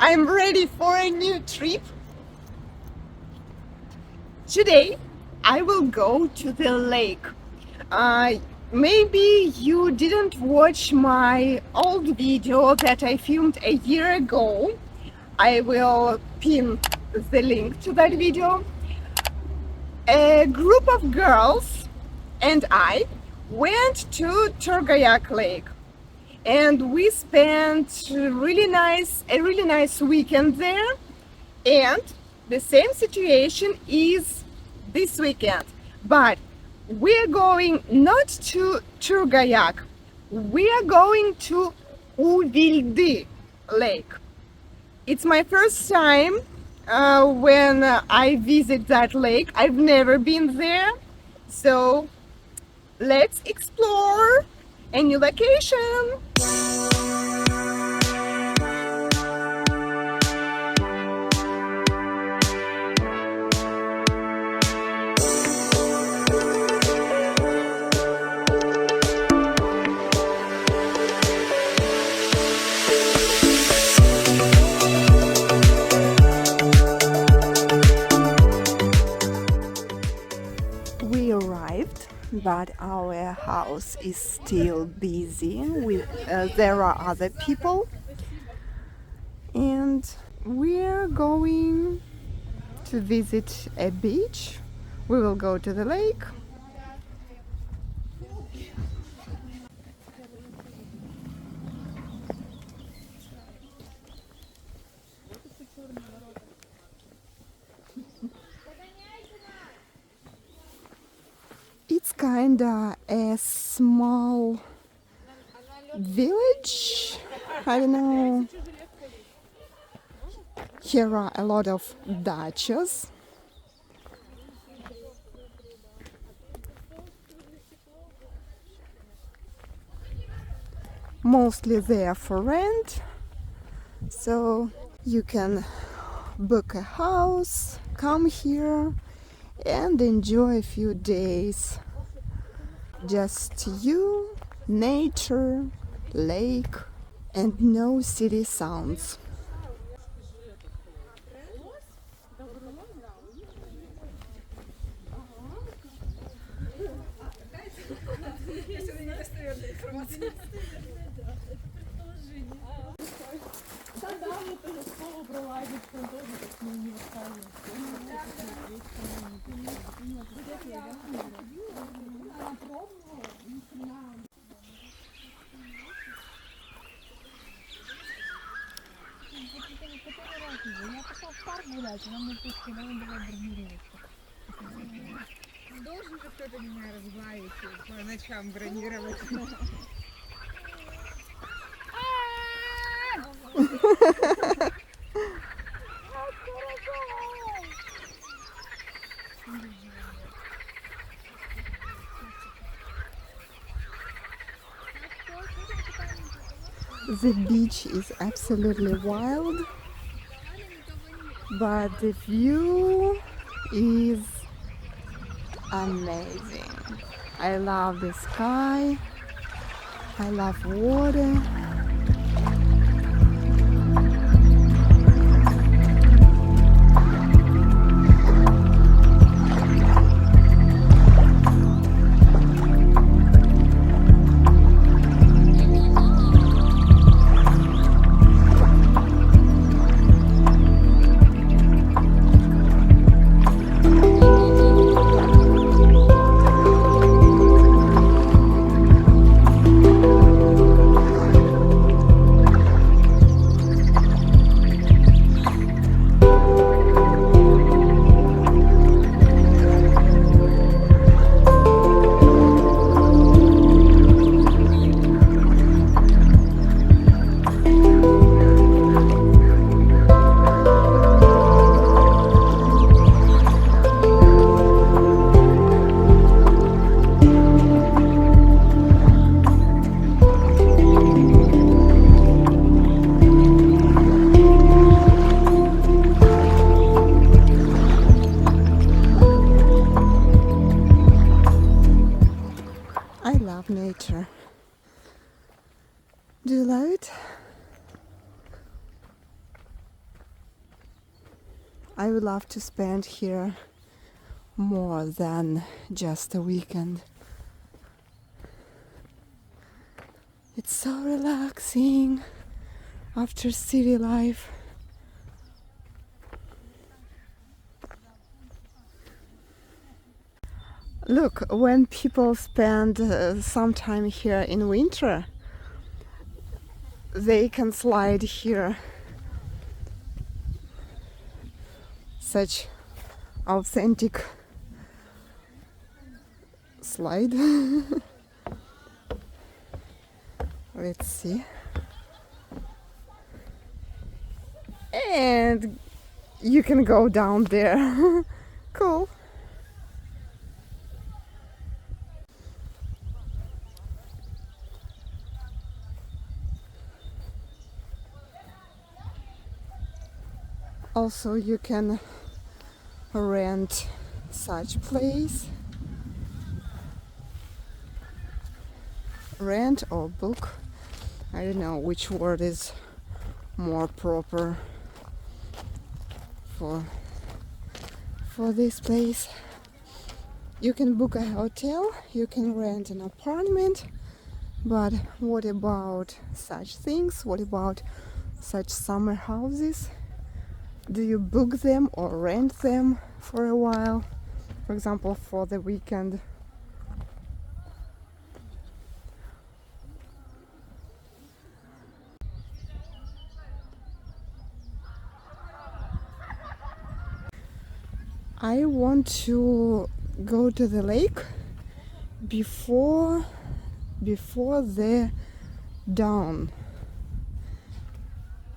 I'm ready for a new trip. Today I will go to the lake. Uh, Maybe you didn't watch my old video that I filmed a year ago. I will pin the link to that video. A group of girls and I went to Turgayak Lake, and we spent a really nice weekend there. And the same situation is this weekend, but we're going not to Turgayak, we are going to Uvildi Lake. It's my first time when I visit that lake. I've never been there, so let's explore a new location. We arrived, but our house is still busy. There are other people, and we're going to visit a beach. We will go to the lake. It's kinda a small village. I don't know. Here are a lot of dachas. Mostly they are for rent, so you can book a house, come here and enjoy a few days. Just you, nature, lake, and no city sounds. Должен же кто-то меня разбавить по ночам бронировать. The beach is absolutely wild, but the view is amazing. I love the sky, I love water. Nature. Do you love it? I would love to spend here more than just a weekend. It's so relaxing after city life. Look, when people spend some time here in winter, they can slide here. Such authentic slide. Let's see. And you can go down there. Cool. Also, you can rent such place. Rent or book. I don't know which word is more proper for this place. You can book a hotel, you can rent an apartment, but what about such things? What about such summer houses? Do you book them or rent them for a while? For example, for the weekend. I want to go to the lake before the dawn,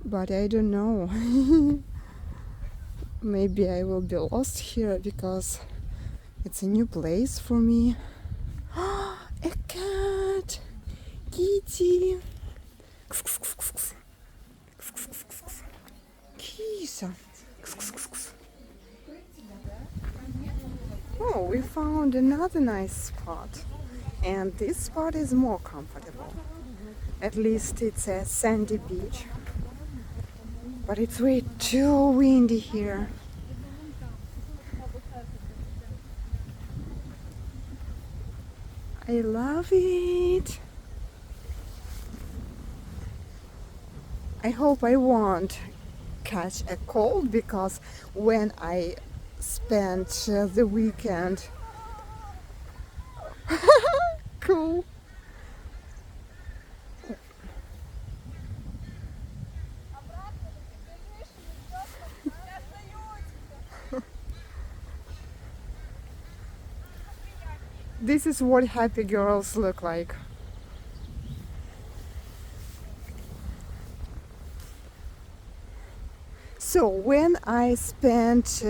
but I don't know. Maybe I will be lost here because it's a new place for me. A cat! Kitty! Kisa! Oh, we found another nice spot. And this spot is more comfortable. At least it's a sandy beach. But it's way too windy here. I love it. I hope I won't catch a cold because when I spent the weekend cool. This is what happy girls look like. So when I spent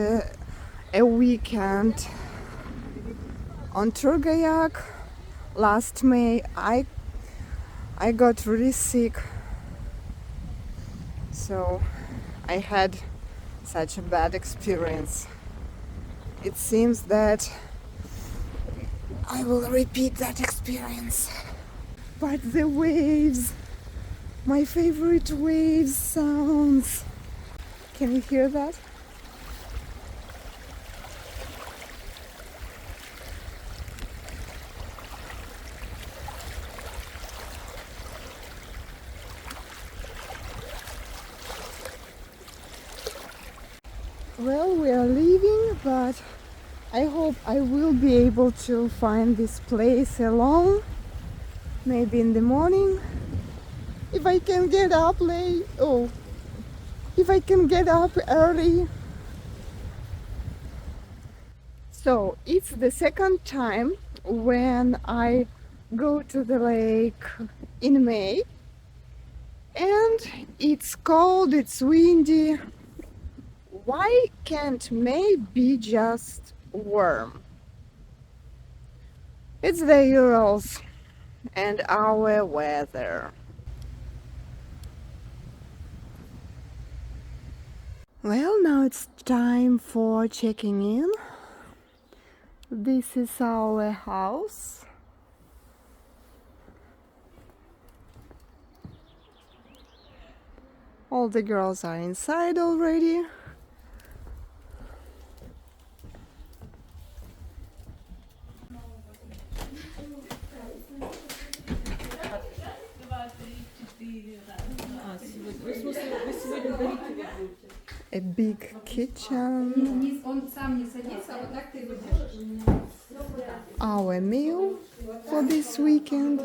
a weekend on Turgayak last May, I got really sick. So I had such a bad experience. It seems that I will repeat that experience. But the waves, my favorite waves sounds. Can you hear that? Well, we are leaving, but I hope I will be able to find this place alone. Maybe in the morning. If I can get up late. Oh, if I can get up early. So it's the second time when I go to the lake in May. And it's cold, it's windy. Why can't May be just warm? It's the Urals and our weather. Well, now it's time for checking in. This is our house. All the girls are inside already. A big kitchen. Our meal for this weekend.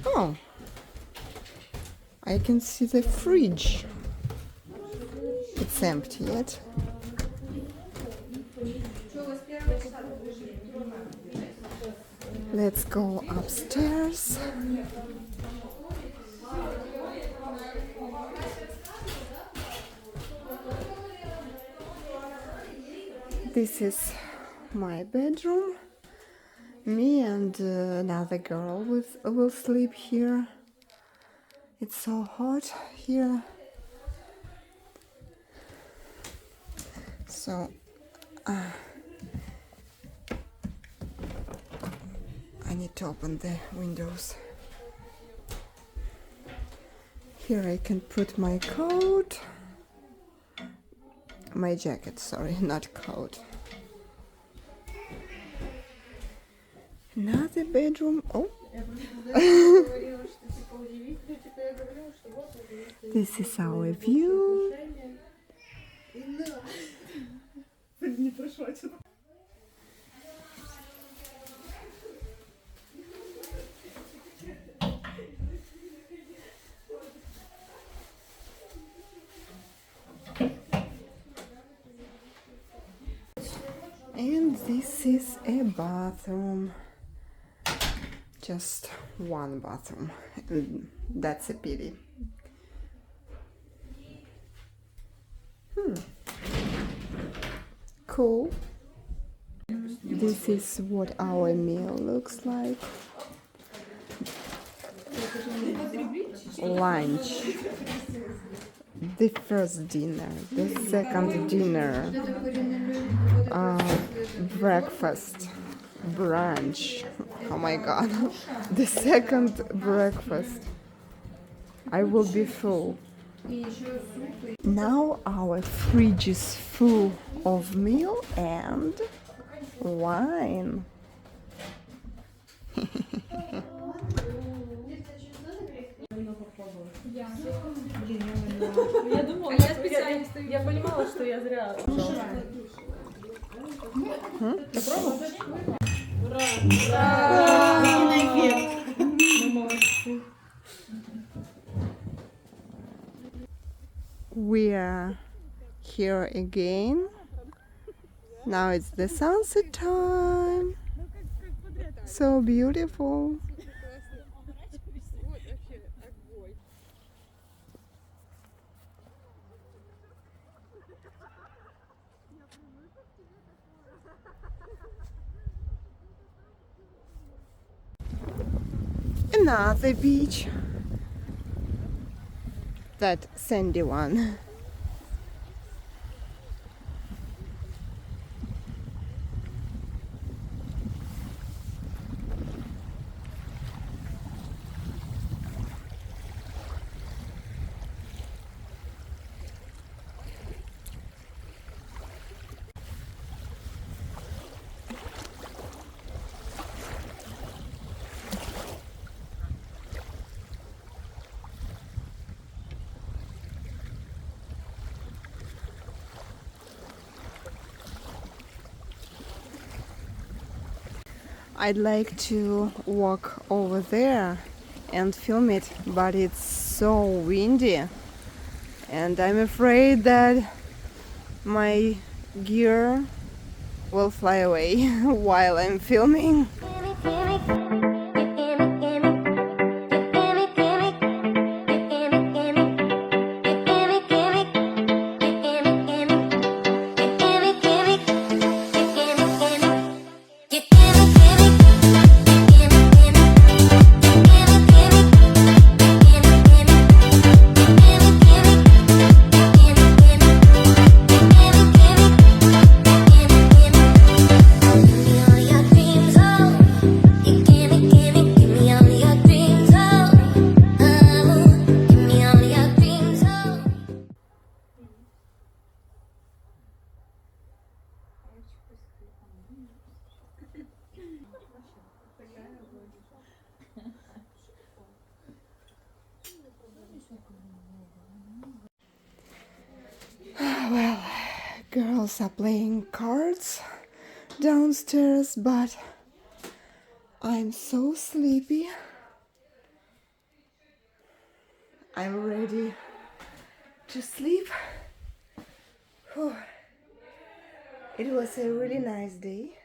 Oh, I can see the fridge. It's empty yet. Let's go upstairs. This is my bedroom. Me and another girl will sleep here. It's so hot here. So I need to open the windows. Here I can put my coat. My jacket, sorry, not coat. Another bedroom. Oh. This is our view. And this is a bathroom. Just one bathroom. And that's a pity. Cool. This is what our meal looks like. Lunch. The first dinner, the second dinner, breakfast, brunch. Oh my god, the second breakfast. I will be full. Now our fridge is full of meal and wine. Я понимала, что я зря. We are here again. Now it's the sunset time. So beautiful. Another beach. That sandy one. I'd like to walk over there and film it, but it's so windy and I'm afraid that my gear will fly away while I'm filming. All your dreams, oh. girls are playing cards downstairs, but I'm so sleepy. I'm ready to sleep. Whew. It was a really nice day,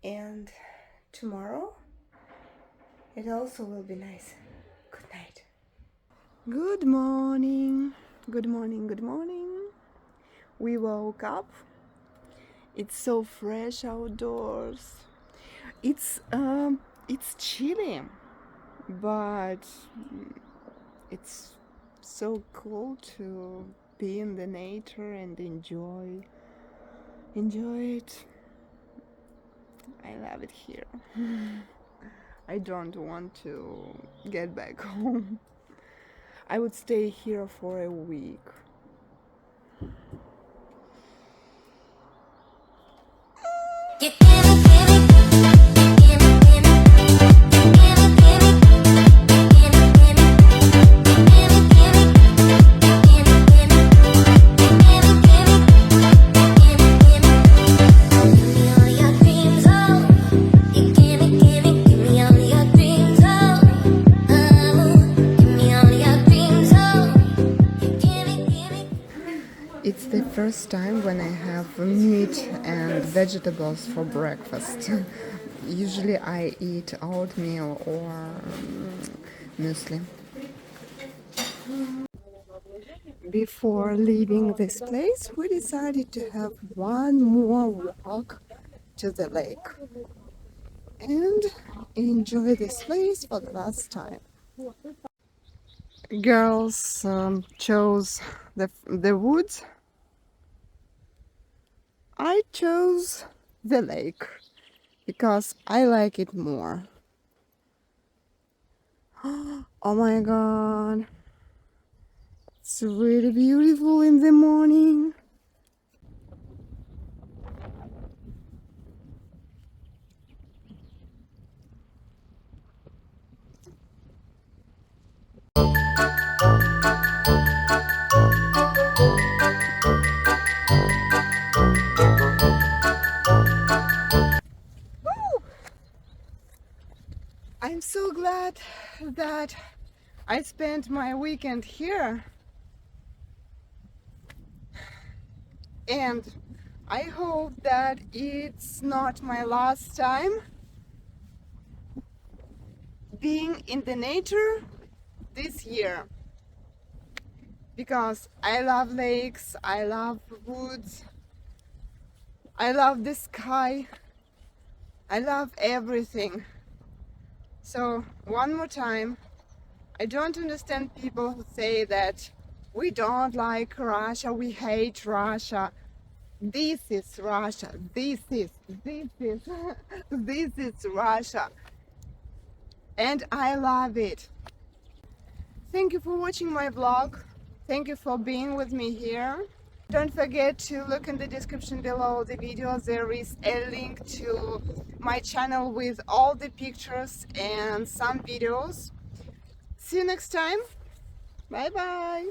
and tomorrow it also will be nice. Good night. Good morning. Good morning. Good morning. We woke up. It's so fresh outdoors. It's chilly, but it's so cool to be in the nature and enjoy it. I love it here. I don't want to get back home. I would stay here for a week. It's the first time when I have meat and vegetables for breakfast. Usually I eat oatmeal or muesli. Before leaving this place, we decided to have one more walk to the lake and enjoy this place for the last time. Girls chose the woods. I chose the lake because I like it more. Oh my god, it's really beautiful in the morning. I'm so glad that I spent my weekend here, and I hope that it's not my last time being in the nature this year, because I love lakes, I love woods, I love the sky, I love everything. So one more time, I don't understand people who say that we don't like Russia, we hate Russia. This is Russia, this is this is Russia, and I love it. Thank you for watching my vlog. Thank you for being with me here. Don't forget to look in the description below the video. There is a link to my channel with all the pictures and some videos. See you next time. Bye bye.